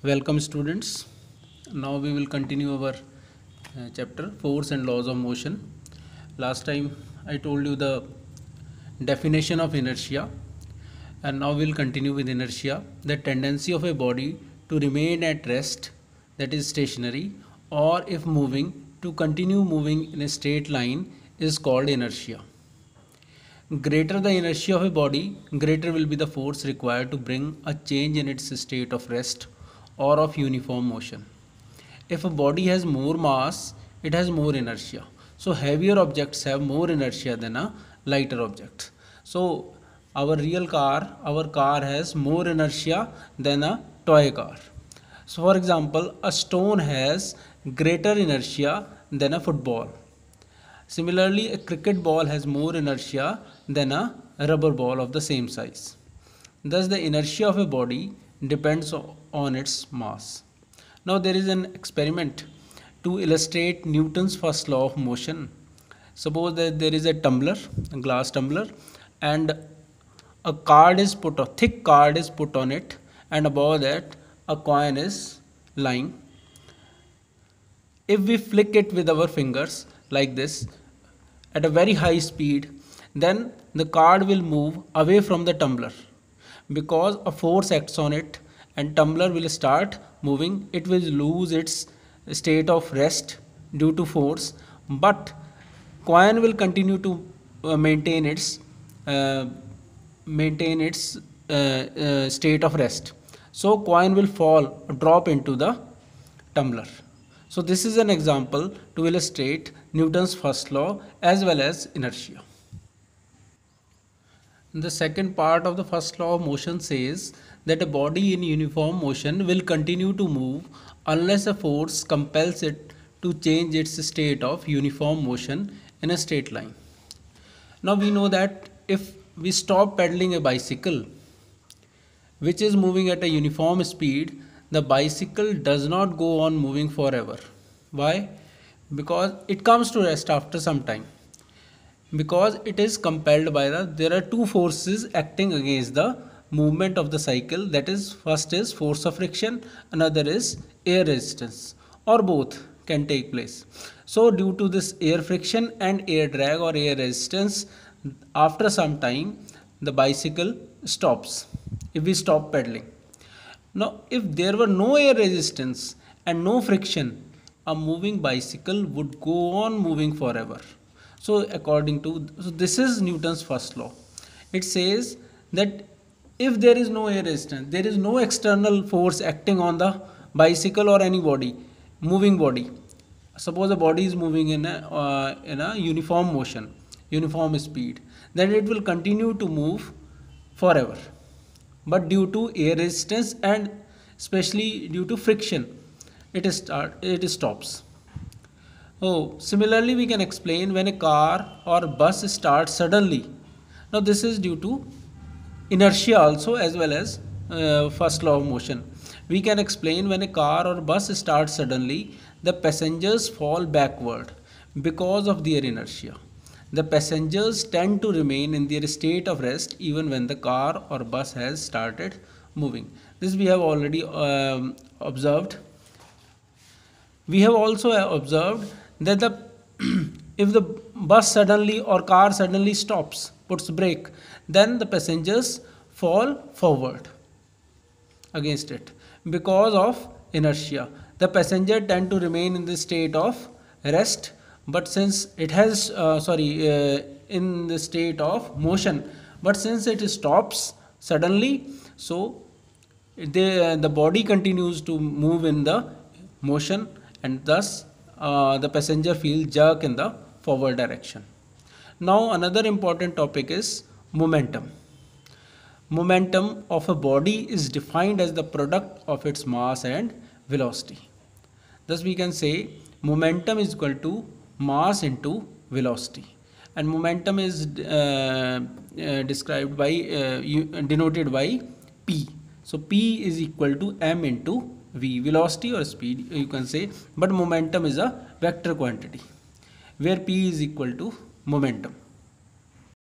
Welcome students. Now we will continue our chapter Force and Laws of Motion. Last time I told you the definition of inertia, and now we will continue with inertia. The tendency of a body to remain at rest, that is stationary, or if moving, to continue moving in a straight line is called inertia. Greater the inertia of a body, greater will be the force required to bring a change in its state of rest or of uniform motion. If a body has more mass, it has more inertia. So heavier objects have more inertia than a lighter object. So our car has more inertia than a toy car. So for example, a stone has greater inertia than a football. Similarly, a cricket ball has more inertia than a rubber ball of the same size. Thus, the inertia of a body depends on its mass. Now, there is an experiment to illustrate Newton's first law of motion. Suppose that there is a tumbler, a glass tumbler, and a thick card is put on it, and above that a coin is lying. If we flick it with our fingers like this at a very high speed, then the card will move away from the tumbler because a force acts on it and tumbler will start moving. It will lose its state of rest due to force, but coin will continue to maintain its state of rest. So coin will drop into the tumbler. So this is an example to illustrate Newton's first law as well as inertia. The second part of the first law of motion says that a body in uniform motion will continue to move unless a force compels it to change its state of uniform motion in a straight line. Now we know that if we stop pedaling a bicycle which is moving at a uniform speed, the bicycle does not go on moving forever. Why? Because it comes to rest after some time. Because it is compelled by there are two forces acting against the movement of the cycle. That is, first is force of friction, another is air resistance, or both can take place. So due to this air friction and air drag or air resistance, after some time the bicycle stops if we stop pedaling. Now if there were no air resistance and no friction, a moving bicycle would go on moving forever. So this is Newton's first law. It says that if there is no air resistance, there is no external force acting on the bicycle or any moving body. Suppose a body is moving in a uniform motion, uniform speed, then it will continue to move forever. But due to air resistance and especially due to friction, it stops. Oh, similarly, we can explain when a car or bus starts suddenly. Now, this is due to inertia also as well as first law of motion. We can explain when a car or bus starts suddenly, the passengers fall backward because of their inertia. The passengers tend to remain in their state of rest even when the car or bus has started moving. This we have already observed. We have also observed that if the bus suddenly or car suddenly stops, puts brake, then the passengers fall forward against it because of inertia. The passenger tend to remain in the state of rest, but since it has in the state of motion, but since it stops suddenly, so the body continues to move in the motion, and thus the passenger feels jerk in the forward direction. Now another important topic is momentum. Momentum of a body is defined as the product of its mass and velocity. Thus we can say momentum is equal to mass into velocity, and momentum is denoted by P. So P is equal to m into v, velocity or speed you can say, but momentum is a vector quantity where P is equal to momentum.